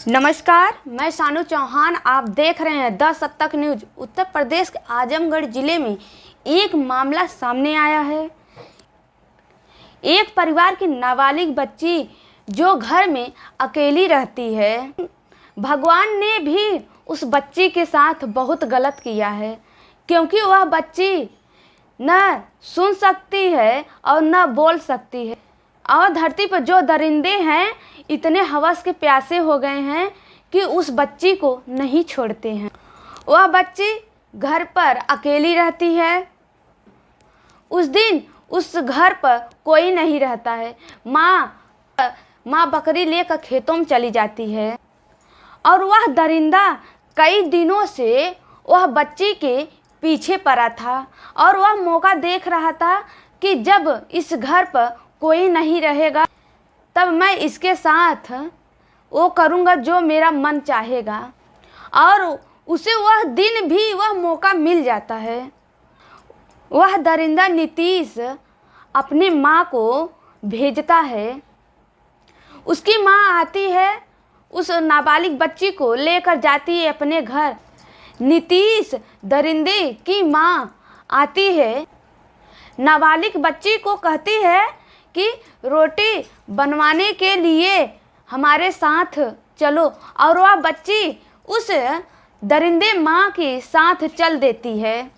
नमस्कार, मैं शानू चौहान। आप देख रहे हैं द सतक न्यूज। उत्तर प्रदेश के आजमगढ़ जिले में एक मामला सामने आया है। एक परिवार की नाबालिग बच्ची जो घर में अकेली रहती है, भगवान ने भी उस बच्ची के साथ बहुत गलत किया है, क्योंकि वह बच्ची न सुन सकती है और न बोल सकती है। और धरती पर जो दरिंदे हैं इतने हवस के प्यासे हो गए हैं कि उस बच्ची को नहीं छोड़ते हैं। वह बच्ची घर पर अकेली रहती है। उस दिन उस घर पर कोई नहीं रहता है। माँ बकरी लेकर खेतों में चली जाती है और वह दरिंदा कई दिनों से वह बच्ची के पीछे पड़ा था और वह मौका देख रहा था कि जब इस घर पर कोई नहीं रहेगा तब मैं इसके साथ वो करूँगा जो मेरा मन चाहेगा। और उसे वह दिन भी वह मौका मिल जाता है। वह दरिंदा नीतीश अपनी माँ को भेजता है। उसकी माँ आती है, उस नाबालिग बच्ची को लेकर जाती है अपने घर। नीतीश दरिंदे की माँ आती है, नाबालिग बच्ची को कहती है कि रोटी बनवाने के लिए हमारे साथ चलो, और वह बच्ची उस दरिंदे माँ के साथ चल देती है।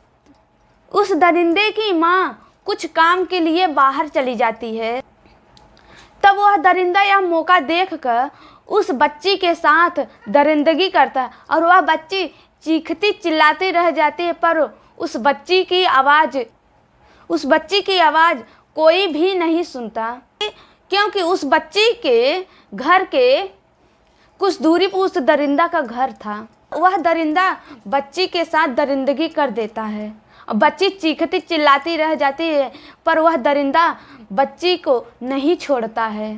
उस दरिंदे की माँ कुछ काम के लिए बाहर चली जाती है। तब वह दरिंदा यह मौका देखकर उस बच्ची के साथ दरिंदगी करता है और वह बच्ची चीखती चिल्लाती रह जाती है, पर उस बच्ची की आवाज़ कोई भी नहीं सुनता, क्योंकि उस बच्ची के घर के कुछ दूरी पर उस दरिंदा का घर था। वह दरिंदा बच्ची के साथ दरिंदगी कर देता है और बच्ची चीखती चिल्लाती रह जाती है, पर वह दरिंदा बच्ची को नहीं छोड़ता है।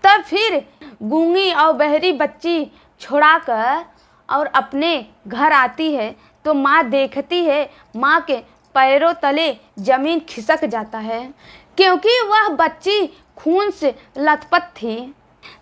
तब फिर गूंगी और बहरी बच्ची छुड़ाकर और अपने घर आती है तो माँ देखती है माँ के पैरों तले जमीन खिसक जाता है, क्योंकि वह बच्ची खून से लथपथ थी।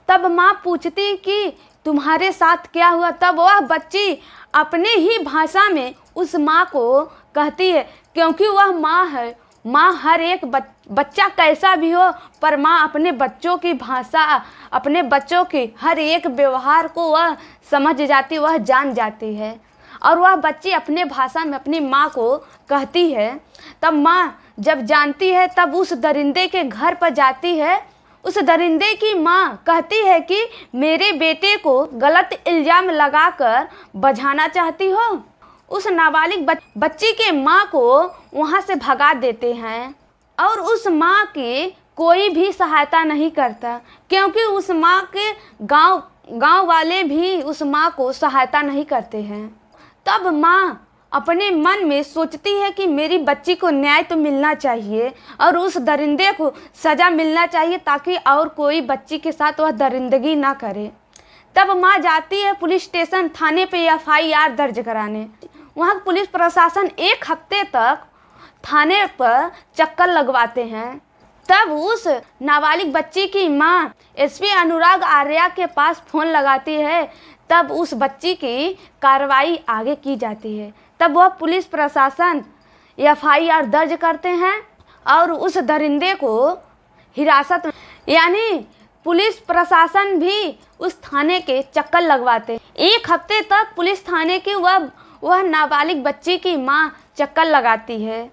तब माँ पूछती कि तुम्हारे साथ क्या हुआ। तब वह बच्ची अपने ही भाषा में उस माँ को कहती है, क्योंकि वह माँ है। माँ हर एक बच्चा कैसा भी हो, पर माँ अपने बच्चों की भाषा, अपने बच्चों के हर एक व्यवहार को वह समझ जाती, वह जान जाती है। और वह बच्ची अपने भाषा में अपनी माँ को कहती है। तब माँ जब जानती है तब उस दरिंदे के घर पर जाती है। उस दरिंदे की माँ कहती है कि मेरे बेटे को गलत इल्ज़ाम लगाकर बचाना चाहती हो। उस नाबालिग बच्ची के माँ को वहाँ से भगा देते हैं और उस माँ की कोई भी सहायता नहीं करता, क्योंकि उस माँ के गांव वाले भी उस माँ को सहायता नहीं करते हैं। तब माँ अपने मन में सोचती है कि मेरी बच्ची को न्याय तो मिलना चाहिए और उस दरिंदे को सज़ा मिलना चाहिए, ताकि और कोई बच्ची के साथ वह दरिंदगी ना करे। तब माँ जाती है पुलिस स्टेशन थाने पे FIR दर्ज कराने। वहाँ पुलिस प्रशासन एक हफ्ते तक थाने पर चक्कर लगवाते हैं। तब उस नाबालिग बच्ची की माँ SP अनुराग आर्या के पास फ़ोन लगाती है। तब उस बच्ची की कार्रवाई आगे की जाती है। तब वह पुलिस प्रशासन FIR दर्ज करते हैं और उस दरिंदे को हिरासत में, यानी पुलिस प्रशासन भी उस थाने के चक्कर लगवाते हैं। एक हफ्ते तक पुलिस थाने की वह नाबालिग बच्ची की माँ चक्कर लगाती है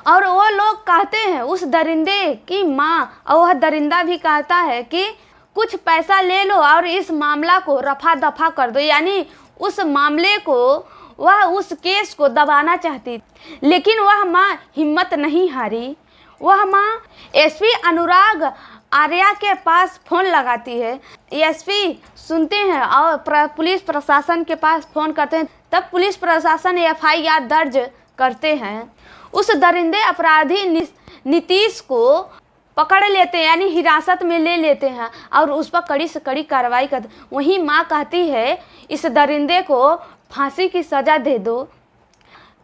और वो लोग कहते हैं, उस दरिंदे की माँ और वह दरिंदा भी कहता है कि कुछ पैसा ले लो और इस मामला को रफा दफा कर दो। यानी उस मामले को, वह उस केस को दबाना चाहती, लेकिन वह माँ हिम्मत नहीं हारी। वह माँ SP अनुराग आर्या के पास फ़ोन लगाती है। SP सुनते हैं और पुलिस प्रशासन के पास फ़ोन करते हैं। तब पुलिस प्रशासन FIR दर्ज करते हैं। उस दरिंदे अपराधी नीतीश को पकड़ लेते हैं, यानी हिरासत में ले लेते हैं और उस पर कड़ी से कड़ी कार्रवाई करते। वहीं माँ कहती है इस दरिंदे को फांसी की सज़ा दे दो,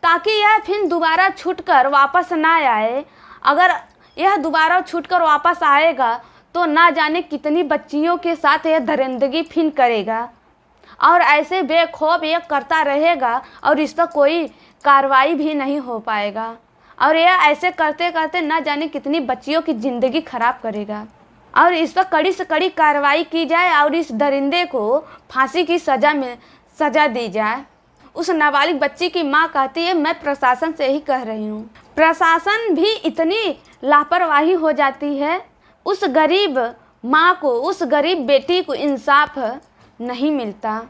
ताकि यह फिर दोबारा छूटकर वापस ना आए। अगर यह दोबारा छूटकर वापस आएगा तो ना जाने कितनी बच्चियों के साथ यह दरिंदगी फिर करेगा। और ऐसे बेखौफ ये करता रहेगा और इस पर कोई कार्रवाई भी नहीं हो पाएगा, और यह ऐसे करते करते न जाने कितनी बच्चियों की ज़िंदगी खराब करेगा। और इस पर कड़ी से कड़ी कार्रवाई की जाए और इस दरिंदे को फांसी की सज़ा दी जाए। उस नाबालिग बच्ची की माँ कहती है, मैं प्रशासन से ही कह रही हूँ। प्रशासन भी इतनी लापरवाही हो जाती है, उस गरीब माँ को, उस गरीब बेटी को इंसाफ नहीं मिलता।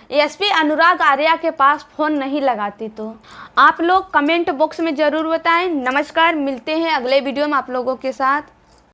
एसपी अनुराग आर्या के पास फ़ोन नहीं लगाती। तो आप लोग कमेंट बॉक्स में ज़रूर बताएं। नमस्कार, मिलते हैं अगले वीडियो में आप लोगों के साथ।